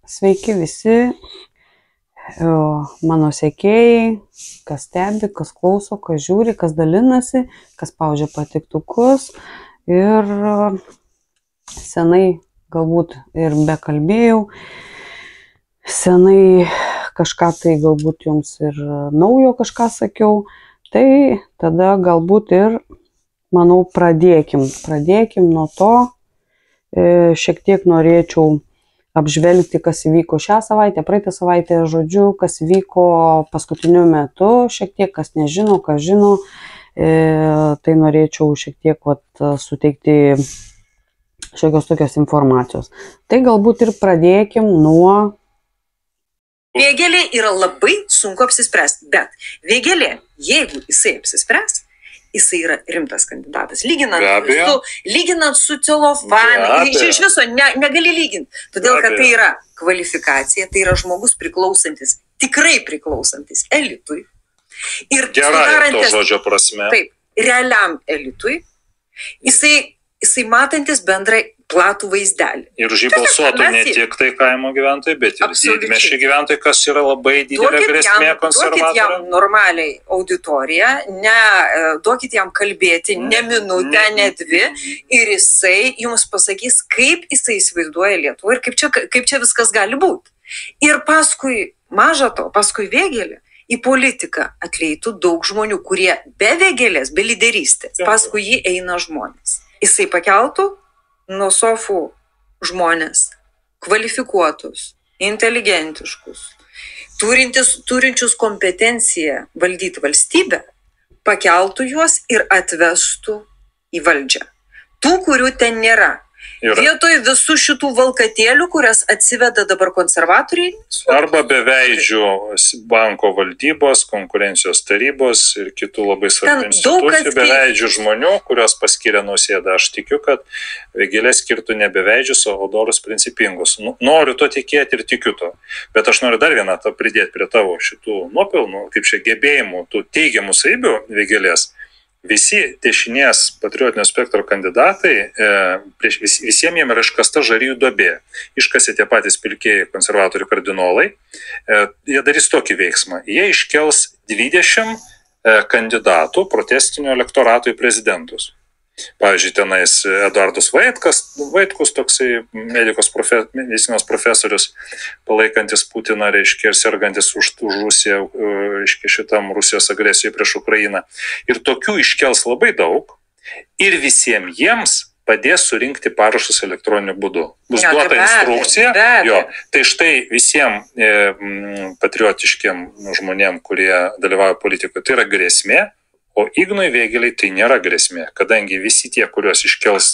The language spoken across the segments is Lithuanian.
Sveiki visi, mano sekėjai, kas stebi, kas klauso, kas žiūri, kas dalinasi, kas spaudžia patiktukus. Ir senai galbūt ir bekalbėjau, senai kažką tai galbūt jums ir naujo kažką sakiau. Tai tada galbūt ir, manau, pradėkim nuo to. Šiek tiek norėčiau apžvelgti, kas įvyko šią savaitę, praeitą savaitę, žodžiu, kas vyko paskutiniu metu, šiek tiek, kas nežino, kas žino, tai norėčiau šiek tiek suteikti šiokios tokios informacijos. Tai galbūt ir pradėkim nuo... Vėgėlė yra labai sunku apsispręsti, bet Vėgėlė, jeigu jisai apsispręs, jisai yra rimtas kandidatas. Lyginant su celofanu, iš viso negali lyginti. Todėl, kad tai yra kvalifikacija, tai yra žmogus tikrai priklausantis elitui. Ir gerąja to žodžio prasme. Taip, realiam elitui. Jisai matantis bendrai platų vaizdelį. Ir už jį balsuotų ne tik tai kaimo gyventojai, bet ir didmiesčių gyventojai, kas yra labai didelė grėsmė konservatoriams. Duokit jam normaliai auditoriją, duokit jam kalbėti ne minutę, ne dvi, ir jisai jums pasakys, kaip jisai įsivaizduoja Lietuvą ir kaip čia viskas gali būti. Ir paskui, maža to, paskui Vėgėlė į politiką atleitų daug žmonių, kurie be Vėgėlės, be lyderystės, paskui jį eina žmonės. Jisai pakeltų nuo sofų žmonės, kvalifikuotus, inteligentiškus, turinčius kompetenciją valdyti valstybę, pakeltų juos ir atvestų į valdžią. Tų, kurių ten nėra. Vietoj visų šitų valkatėlių, kurias atsiveda dabar konservatoriai. Arba beveidžių banko valdybos, konkurencijos tarybos ir kitų labai svarbių institucijų, beveidžių žmonių, kurios paskiria Nausėdą. Aš tikiu, kad Vėgėlė skirtų ne beveidžius, o dorus principingus. Noriu to tikėti ir tikiu to. Bet aš noriu dar vieną pridėti prie tavo šitų nuopelnų, kaip čia gebėjimų, tų teigiamų savybių Vėgėlės. Visi dešinės patriotinio spektro kandidatai, visiems jiem yra iškasta žarijų duobė. Iškasė tie patys pilkieji konservatorių kardinolai. Jie darys tokį veiksmą. Jie iškels 20 kandidatų protestinio elektorato į prezidentus. Pavyzdžiui, tenais Eduardas Vaitkus, toksai medicinos profesorius, palaikantis Putiną, reiškia, ir sergantis už Rusiją, reiškia, šitam Rusijos agresijai prieš Ukrainą. Ir tokių iškels labai daug ir visiems jiems padės surinkti parašus elektroniniu būdu. Bus duota instrukcija. Tai štai visiems patriotiškiem žmonėm, kurie dalyvauja politikoje, tai yra grėsmė. O Ignui Vėgėlei tai nėra grėsmė, kadangi visi tie, kuriuos iškels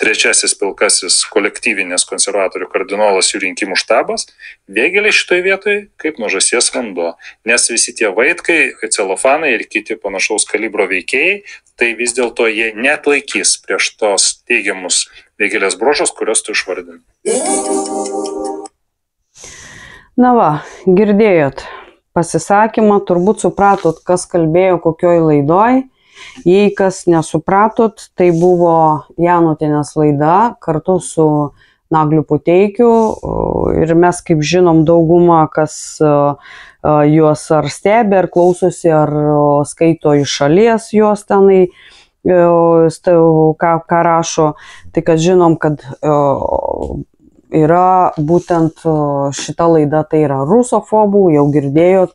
trečiasis pilkasis kolektyvinės konservatorių kardinolas jų rinkimų štabas, Vėgėlei šitoje vietoje kaip nuo žąsies vanduo. Nes visi tie Vaitkai, celofanai ir kiti panašaus kalibro veikėjai, tai vis dėlto jie neatlaikys prieš tos teigiamus Vėgėlės bruožus, kuriuos tu išvardinai. Girdėjot pasisakymą, turbūt supratot, kas kalbėjo kokioj laidoj. Jei kas nesupratot, tai buvo Janutienės laida kartu su Nagliu Puteikiu. Ir mes, kaip žinom, dauguma, kas juos ar stebi, ar klausosi, ar skaito iš šalies juos tenai, ką rašo, tai kad žinom, kad yra būtent šita laida, tai yra rusofobų, jau girdėjot,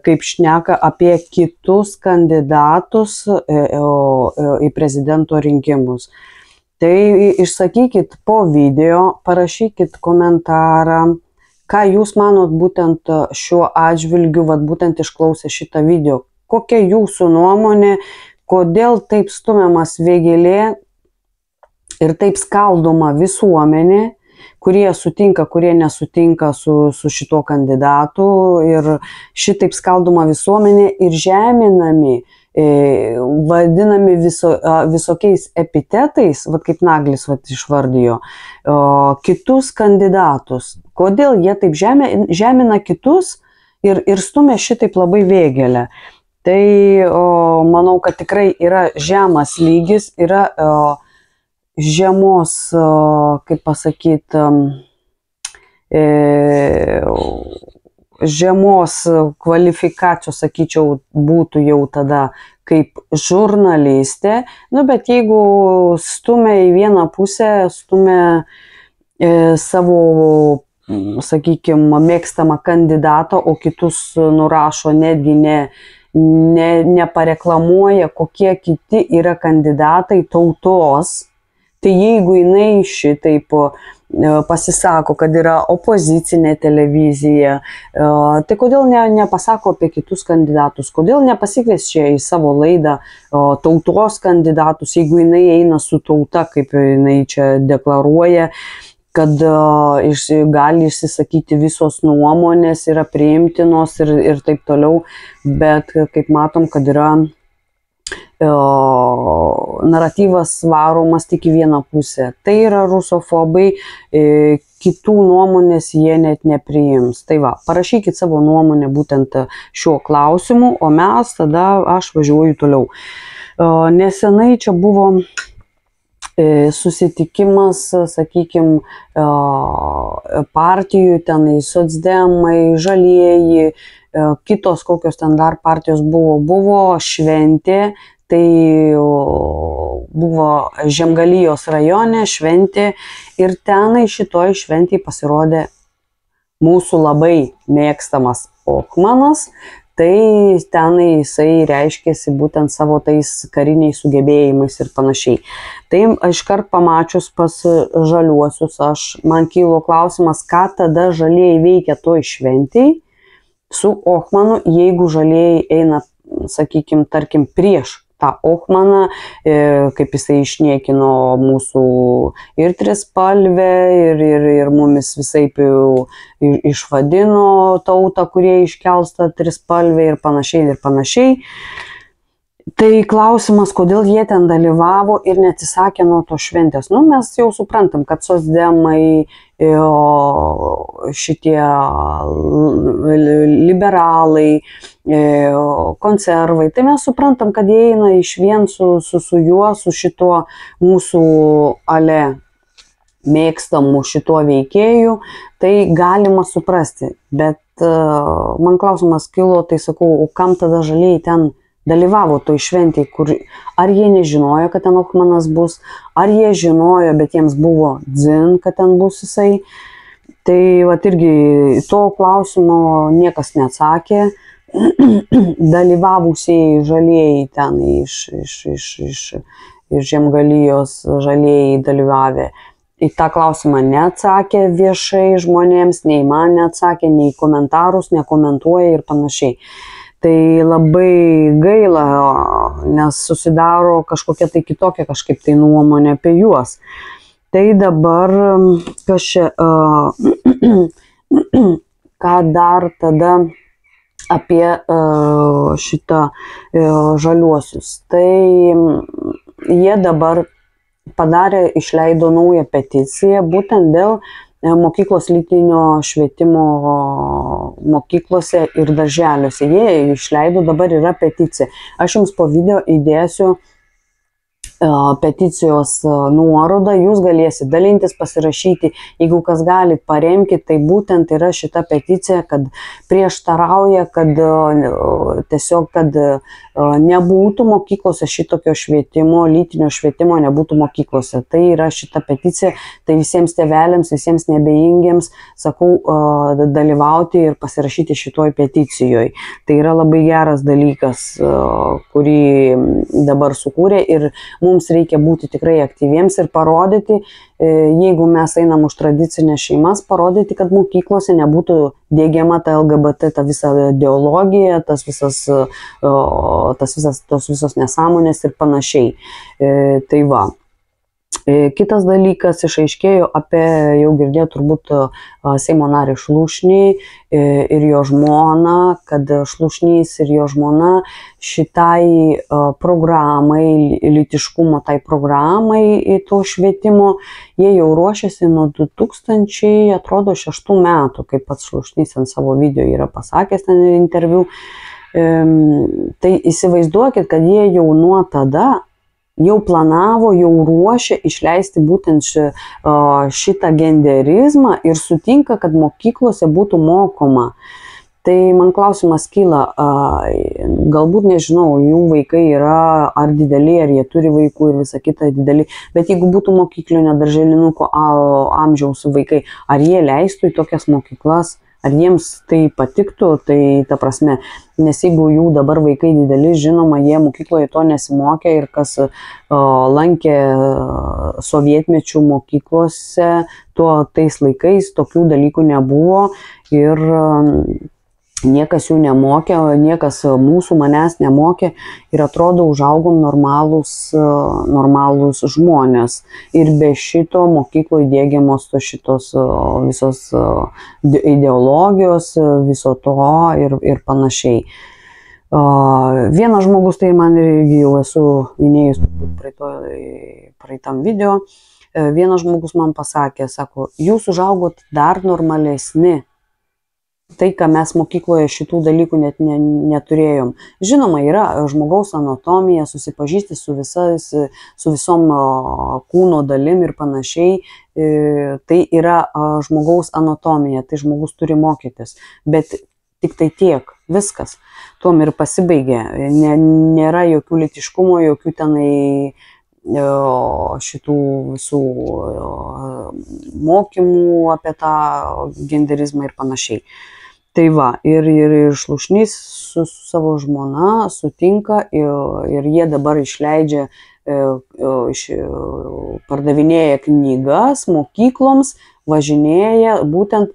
kaip šneka apie kitus kandidatus į prezidento rinkimus. Tai išsakykit po video, parašykit komentarą, ką jūs manot būtent šiuo atžvilgiu, būtent išklausę šitą video. Kokia jūsų nuomonė, kodėl taip stumiamas Vėgėlė ir taip skaldoma visuomenė, kurie sutinka, kurie nesutinka su šituo kandidatu, ir šitaip skaldoma visuomenė ir žeminami, vadinami visokiais epitetais, kaip Naglis išvardijo, kitus kandidatus. Kodėl jie taip žemina kitus ir stumia šitaip labai Vėgėlę? Tai manau, kad tikrai yra žemas lygis, yra žemos, kaip pasakyti, žemos kvalifikacijos, sakyčiau, būtų jau tada kaip žurnalistė, bet jeigu stumia į vieną pusę, stumia savo, sakykime, mėgstamą kandidatą, o kitus nurašo, netgi nepareklamuoja, kokie kiti yra kandidatai tautos, tai jeigu jinai šitaip pasisako, kad yra opozicinė televizija, tai kodėl nepasako apie kitus kandidatus, kodėl nepasikviečia į savo laidą tautos kandidatus, jeigu jinai eina su tauta, kaip jinai čia deklaruoja, kad gali išsisakyti visos nuomonės, yra priimtinos ir taip toliau, bet kaip matom, kad yra naratyvas varomas tik į vieną pusę. Tai yra rusofobai, kitų nuomonės jie net nepriims. Tai va, parašykit savo nuomonę būtent šiuo klausimu, o mes tada aš važiuoju toliau. Nesenai čia buvo susitikimas, sakykime, partijų, tenai socdemai, žalieji, kitos kokios ten dar partijos buvo šventė, tai buvo Žemgalijos rajone šventė ir tenai šitoj šventėje pasirodė mūsų labai mėgstamas Ohmanas, tai tenai jisai reiškėsi būtent savo tais kariniais sugebėjimais ir panašiai. Tai iškart pamačius pas žaliuosius, man kilo klausimas, ką tada žalieji veikia toj šventėj su Ohmanu, jeigu žalieji eina, sakykime, tarkim, prieš tą Ohmaną, kaip jisai išniekino mūsų ir trispalvę, ir mumis visaip išvadino tautą, kurie iškelsta trispalvę ir panašiai. Tai klausimas, kodėl jie ten dalyvavo ir neatsisakė nuo to šventės. Mes jau suprantam, kad socdemai, šitie liberalai, konservai, tai mes suprantam, kad jie eina išvien su juo, su šituo mūsų mėgstamų šituo veikėju, tai galima suprasti. Bet man klausimas kilo, tai sakau, o kam tada žalieji ten dalyvavo toj šventėj, kur ar jie nežinojo, kad ten Ohmanas bus, ar jie žinojo, bet jiems buvo dzin, kad ten bus jisai. Tai vat irgi to klausimo niekas neatsakė. Dalyvavusieji žalieji ten iš Žemgalijos žalieji dalyvavę. Į tą klausimą neatsakė viešai žmonėms, nei man neatsakė, nei komentarus, nekomentuoja ir panašiai. Tai labai gaila, nes susidaro kažkokia tai kitokia kažkaip tai nuomonė apie juos. Tai dabar, kas čia, ką dar tada apie šitą žaliuosius. Tai jie dabar išleido naują peticiją būtent dėl mokyklos lytinio švietimo mokyklose ir darželiuose. Jie išleido, dabar yra peticija. Aš jums po video įdėsiu peticijos nuorodą, jūs galėsit dalintis, pasirašyti, jeigu kas galit, paremkit, tai būtent yra šita peticija, kad prieštarauja, kad tiesiog, kad nebūtų mokyklose šitokio švietimo, lytinio švietimo nebūtų mokyklose. Tai yra šita peticija, tai visiems tėveliams, visiems nebejingiems, sakau, dalyvauti ir pasirašyti šitoj peticijoje. Tai yra labai geras dalykas, kurį dabar sukūrė ir mums reikia būti tikrai aktyviems ir parodyti, jeigu mes einam už tradicinės šeimas, parodyti, kad mokyklose nebūtų diegiama ta LGBT, ta visa ideologija, tos visos nesąmonės ir panašiai. Tai va. Kitas dalykas išaiškėjo apie, jau girdėjau turbūt, Seimo narį Šlušnį ir jo žmoną, kad Šlušnys ir jo žmona šitai programai, lytiškumo tai programai to švietimo, jie jau ruošiasi nuo 2006 metų, kaip pats Šlušnys ant savo video yra pasakęs ten interviu. Tai įsivaizduokit, kad jie jau nuo tada jau planavo, jau ruošia išleisti būtent šitą genderizmą ir sutinka, kad mokyklose būtų mokoma. Tai man klausimas kyla, galbūt nežinau, jų vaikai yra ar dideli, ar jie turi vaikų ir visa kita dideli, bet jeigu būtų mokyklinio darželinuko amžiaus vaikai, ar jie leistų į tokias mokyklas, ar jiems tai patiktų, tai ta prasme, nes jeigu jų dabar vaikai dideli, žinoma, jie mokykloje to nesimokė ir kas lankė sovietmečių mokyklose, tais laikais tokių dalykų nebuvo ir niekas jų nemokė, niekas manęs nemokė ir atrodo užaugom normalūs žmonės. Ir be šito mokykloje diegiamos šitos visos ideologijos, viso to ir panašiai. Vienas žmogus, tai man irgi jau esu minėjus praeitam video, vienas žmogus man pasakė, sako, jūs užaugot dar normalesni. Tai, ką mes mokykloje šitų dalykų net neturėjom. Žinoma, yra žmogaus anatomija, susipažįsti su visom kūno dalim ir panašiai. Tai yra žmogaus anatomija, tai žmogus turi mokytis. Bet tik tai tiek, viskas. Tuom ir pasibaigė. Nėra jokių lytiškumo, jokių tenai šitų visų mokymų apie tą genderizmą ir panašiai. Tai va, ir Šlušnys su savo žmona sutinka ir jie dabar išleidžia, pardavinėja knygas mokykloms, važinėja būtent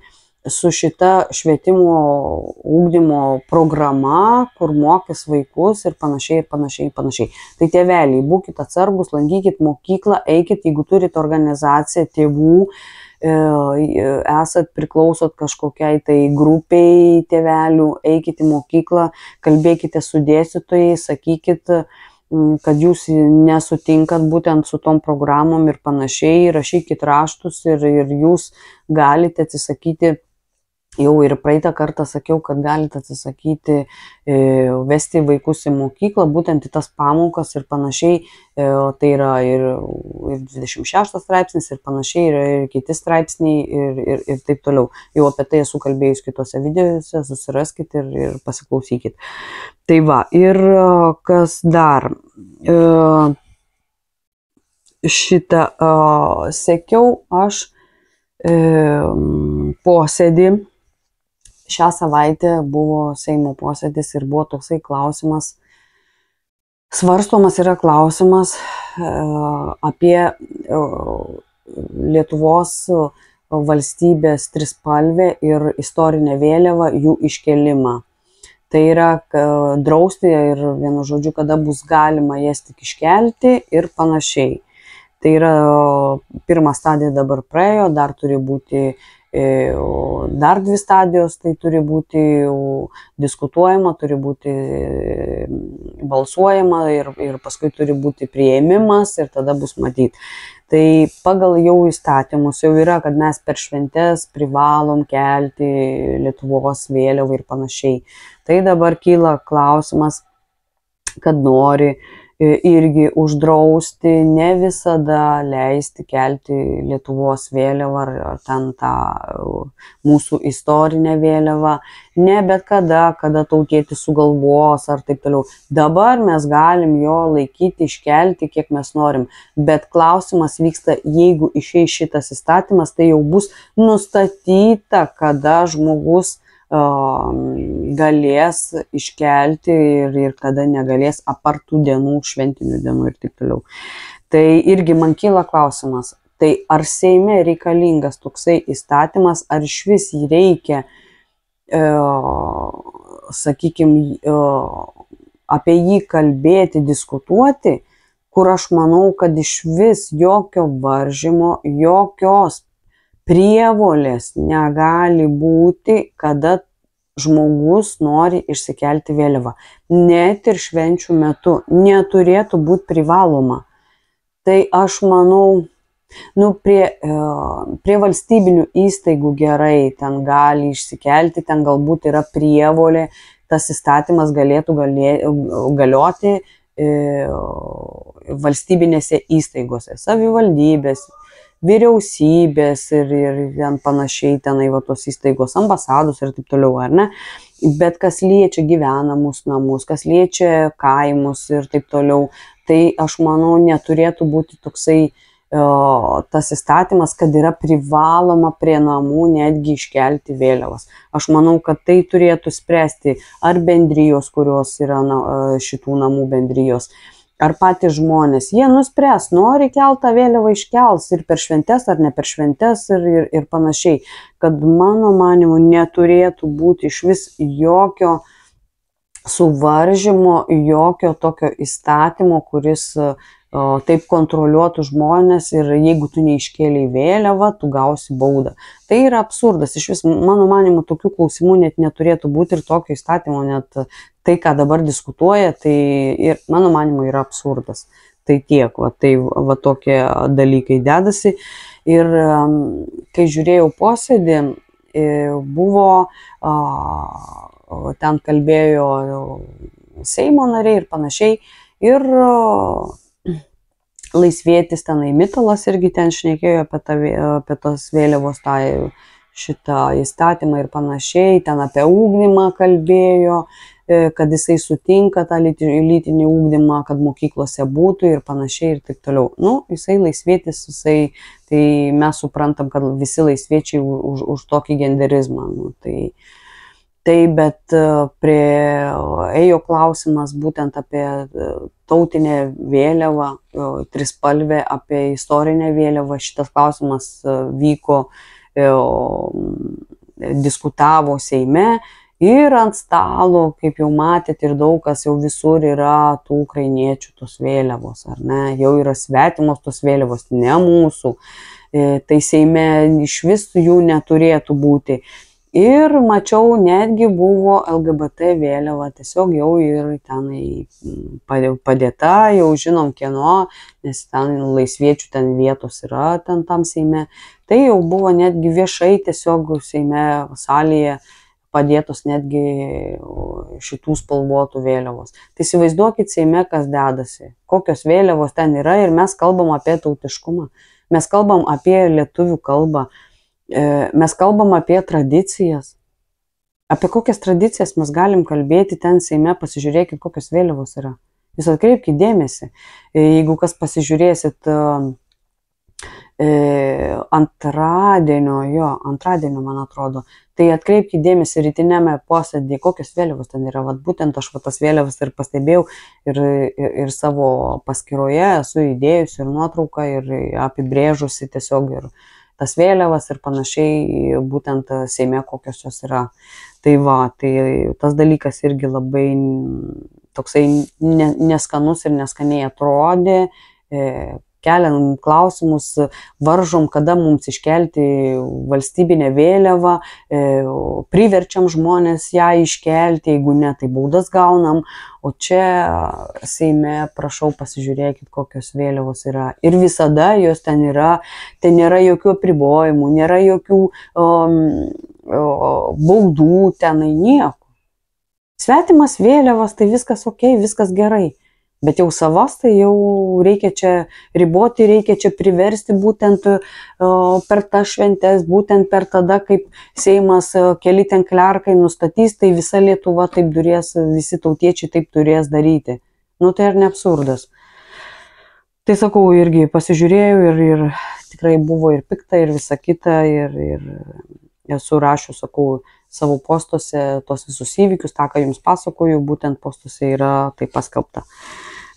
su šita švietimo ugdymo programa, kur mokys vaikus ir panašiai, ir panašiai, ir panašiai. Tai tėveliai, būkite atsargus, lankykit mokyklą, eikit, jeigu turit organizaciją tėvų, esat priklausot kažkokiai tai grupiai tėvelių, eikit į mokyklą, kalbėkite su dėstytojais, sakykit, kad jūs nesutinkat būtent su tom programom ir panašiai, rašykit raštus ir jūs galite atsisakyti. Jau ir praeitą kartą sakiau, kad galite atsisakyti vesti vaikus į mokyklą, būtent į tas pamokas ir panašiai. Tai yra ir 26 straipsnis ir panašiai, ir kiti straipsniai ir taip toliau. Jau apie tai esu kalbėjus kitose videose, susiraskit ir pasiklausykit. Tai va, ir kas dar? Šitą sekiau aš posėdį. Šią savaitę buvo Seimo posėdis ir buvo toksai klausimas, svarstomas yra klausimas apie Lietuvos valstybės trispalvę ir istorinę vėliavą, jų iškelimą. Tai yra drausti ir vienu žodžiu, kada bus galima jas tik iškelti ir panašiai. Tai yra pirma stadija dabar praėjo, dar turi būti dar 2 stadijos, tai turi būti diskutuojama, turi būti balsuojama ir paskui turi būti priėmimas ir tada bus matyti. Tai pagal jau įstatymus jau yra, kad mes per šventes privalom kelti Lietuvos vėliavą ir panašiai. Tai dabar kyla klausimas, kad nori irgi uždrausti, ne visada leisti kelti Lietuvos vėliavą ar ten tą mūsų istorinę vėliavą, ne bet kada tautietis sugalvos ar taip toliau. Dabar mes galim jo laikyti, iškelti, kiek mes norim, bet klausimas vyksta, jeigu išeis šitas įstatymas, tai jau bus nustatyta, kada žmogus galės iškelti ir kada negalės apart tų dienų, šventinių dienų ir taip toliau. Tai irgi man kyla klausimas, tai ar Seime reikalingas toksai įstatymas, ar išvis jį reikia, sakykime, apie jį kalbėti, diskutuoti, kur aš manau, kad išvis jokio varžymo, jokios prievolės negali būti, kada žmogus nori išsikelti vėliavą. Net ir švenčių metu neturėtų būti privaloma. Tai aš manau, prie valstybinių įstaigų gerai, ten gali išsikelti, ten galbūt yra prievolė, tas įstatymas galėtų galioti valstybinėse įstaigose, savivaldybės, vyriausybės ir ten panašiai, tenai va tos įstaigos, ambasados ir taip toliau, ar ne? Bet kas liečia gyvenamus namus, kas liečia kaimus ir taip toliau, tai aš manau neturėtų būti toksai tas įstatymas, kad yra privaloma prie namų netgi iškelti vėliavas. Aš manau, kad tai turėtų spręsti ar bendrijos, kurios yra šitų namų bendrijos, ar patys žmonės. Jie nuspręs, nori keltą vėliavą iškels ir per šventes ar ne per šventes ir panašiai. Kad mano manimu neturėtų būti iš vis jokio suvaržymo, jokio tokio įstatymo, kuris taip kontroliuotų žmonės ir jeigu tu neiškėlei vėliavą, tu gausi baudą. Tai yra absurdas. Iš vis, mano manimu, tokių klausimų net neturėtų būti ir tokio įstatymo, net tai, ką dabar diskutuoja, tai ir mano manimu yra absurdas. Tai tiek, tai tokie dalykai dedasi. Ir kai žiūrėjau posėdį, buvo, ten kalbėjo Seimo nariai ir panašiai. Ir Laisvietis tenai Mitalas irgi ten šnekėjo apie tos vėliavos šitą įstatymą ir panašiai, ten apie ugdymą kalbėjo, kad jisai sutinka tą lytinį ugdymą, kad mokyklose būtų ir panašiai ir taip toliau. Jisai Laisvietis, tai mes suprantam, kad visi laisviečiai už tokį genderizmą. Bet ėjo klausimas būtent apie tautinę vėliavą, trispalvę, apie istorinę vėliavą. Šitas klausimas vyko, diskutavo Seime ir ant stalo, kaip jau matėt, ir daug kas jau visur yra tų ukrainiečių tos vėliavos, ar ne? Jau yra svetimos tos vėliavos, ne mūsų. Tai Seime iš vis jų neturėtų būti. Ir mačiau, netgi buvo LGBT vėliava, tiesiog jau ir tenai padėta, jau žinom kieno, nes ten laisviečių ten vietos yra ten tam Seime. Tai jau buvo netgi viešai tiesiog Seime salėje padėtos netgi šitų spalvotų vėliavos. Tai įsivaizduokit Seime, kas dedasi, kokios vėliavos ten yra ir mes kalbam apie tautiškumą, mes kalbam apie lietuvių kalbą. Mes kalbam apie tradicijas. Apie kokias tradicijas mes galim kalbėti ten Seime, pasižiūrėkit, kokios vėliavos yra. Jūs atkreipkite dėmesį. Jeigu kas pasižiūrėsit antradienio, man atrodo, tai atkreipkite dėmesį rytinėme posėdyje, kokios vėliavos ten yra. Būtent aš tas vėliavas ir pastebėjau ir savo paskyroje esu įdėjusi ir nuotrauką ir apibrėžusi tiesiog ir tas vėliavas ir panašiai, būtent Seime kokios jos yra. Tai tas dalykas irgi labai toksai neskanus ir neskaniai atrodė, keliam klausimus, varžom, kada mums iškelti valstybinę vėliavą, priverčiam žmonės ją iškelti, jeigu ne, tai baudas gaunam, o čia Seime, prašau, pasižiūrėkit, kokios vėliavos yra. Ir visada jos ten yra, ten nėra jokių apribojimų, nėra jokių baudų, tenai nieko. Svetimas vėliavas, tai viskas ok, viskas gerai. Bet jau savas, tai jau reikia čia riboti, reikia čia priversti būtent per tas šventes, būtent per tada, kaip Seimas keli ten klerkai nustatys, tai visa Lietuva taip turės, visi tautiečiai taip turės daryti. Tai ar ne absurdas? Tai sakau, irgi pasižiūrėjau ir tikrai buvo ir pikta, ir visa kita, ir esu rašius, sakau, savo postuose tos visus įvykius, tą, ką jums pasakoju, būtent postuose yra tai paskelbta.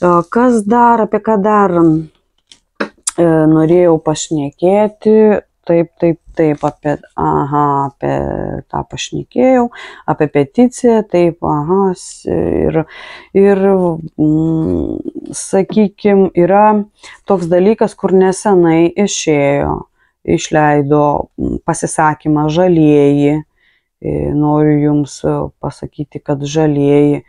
Kas dar, apie ką dar norėjau pašnekėti, taip, apie tą pašnekėjau, apie peticiją, taip, ir sakykime, yra toks dalykas, kur nesenai išleido pasisakymą Žalieji. Noriu jums pasakyti, kad Žalieji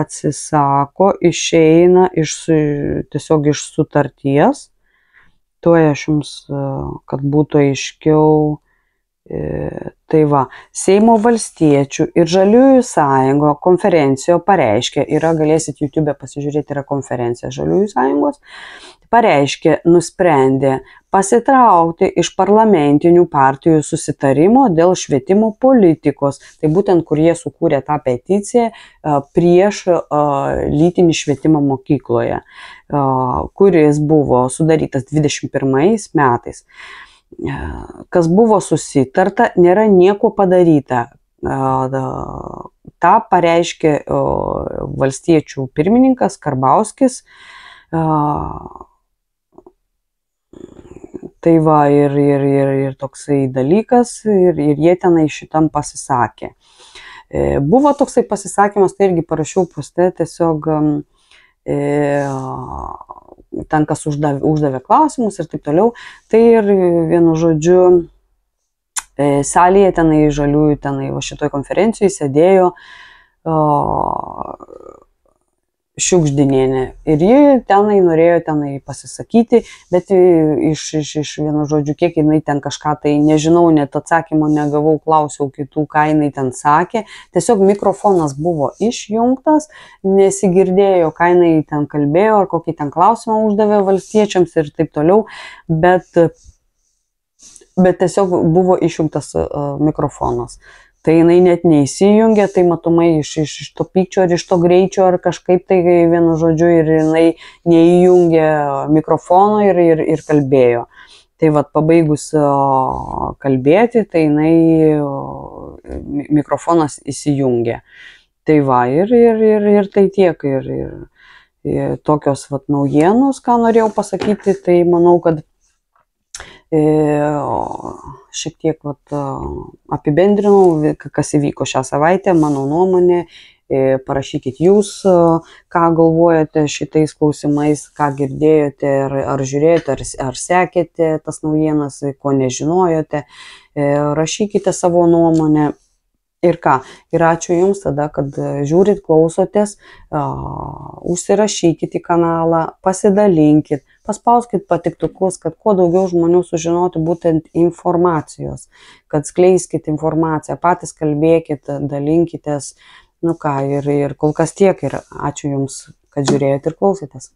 atsisako, išeina tiesiog iš sutarties. Tuoj aš jums, kad būtų aiškiau, Tai va, Seimo valstiečių ir Žaliųjų sąjungo konferencijoje pareiškė, galėsit YouTube pasižiūrėti, yra konferencija Žaliųjų sąjungos, pareiškė, nusprendė pasitraukti iš parlamentinių partijų susitarimo dėl švietimo politikos. Tai būtent, kur jie sukūrė tą peticiją prieš lytinį švietimą mokykloje, kuris buvo sudarytas 21 metais. Kas buvo susitarta, nėra nieko padaryta. Ta pareiškė valstiečių pirmininkas Karbauskis. Tai va, ir toksai dalykas, ir jie tenai šitam pasisakė. Buvo toksai pasisakymas, tai irgi parašiau poste, tiesiog ten, kas uždavė klausimus ir taip toliau, tai ir vienu žodžiu salėje tenai Žaliųjų tenai va šitoj konferencijoje sėdėjo Šiugždinienė ir ji tenai norėjo tenai pasisakyti, bet iš vienu žodžiu, kiek jinai ten kažką tai nežinau, net atsakymo negavau, klausiau kitų, ką jinai ten sakė. Tiesiog mikrofonas buvo išjungtas, nesigirdėjo, ką jinai ten kalbėjo, ar kokį ten klausimą uždavė valstiečiams ir taip toliau, bet tiesiog buvo išjungtas mikrofonas. Tai jinai net neįsijungė, tai matomai iš to pykčio ar iš to greičio ar kažkaip tai vienu žodžiu ir jinai neįjungė mikrofono ir kalbėjo. Tai vat pabaigus kalbėti, tai jinai mikrofonas įsijungė. Tai va, ir tai tiek, ir tokios vat naujienos, ką norėjau pasakyti, tai manau, kad šiek tiek apibendrinau, kas įvyko šią savaitę, mano nuomonė, parašykit jūs, ką galvojate šitais klausimais, ką girdėjote, ar žiūrėjote, ar sekėte tas naujienas, ko nežinojote, rašykite savo nuomonę. Ir ką, ir ačiū Jums tada, kad žiūrit, klausotės, užsirašykit į kanalą, pasidalinkit, paspauskit patiktukus, kad kuo daugiau žmonių sužinotų būtent informacijos, kad skleiskit informaciją, patys kalbėkit, dalinkitės, nu ką, ir kol kas tiek, ir ačiū Jums, kad žiūrėjot ir klausėtės.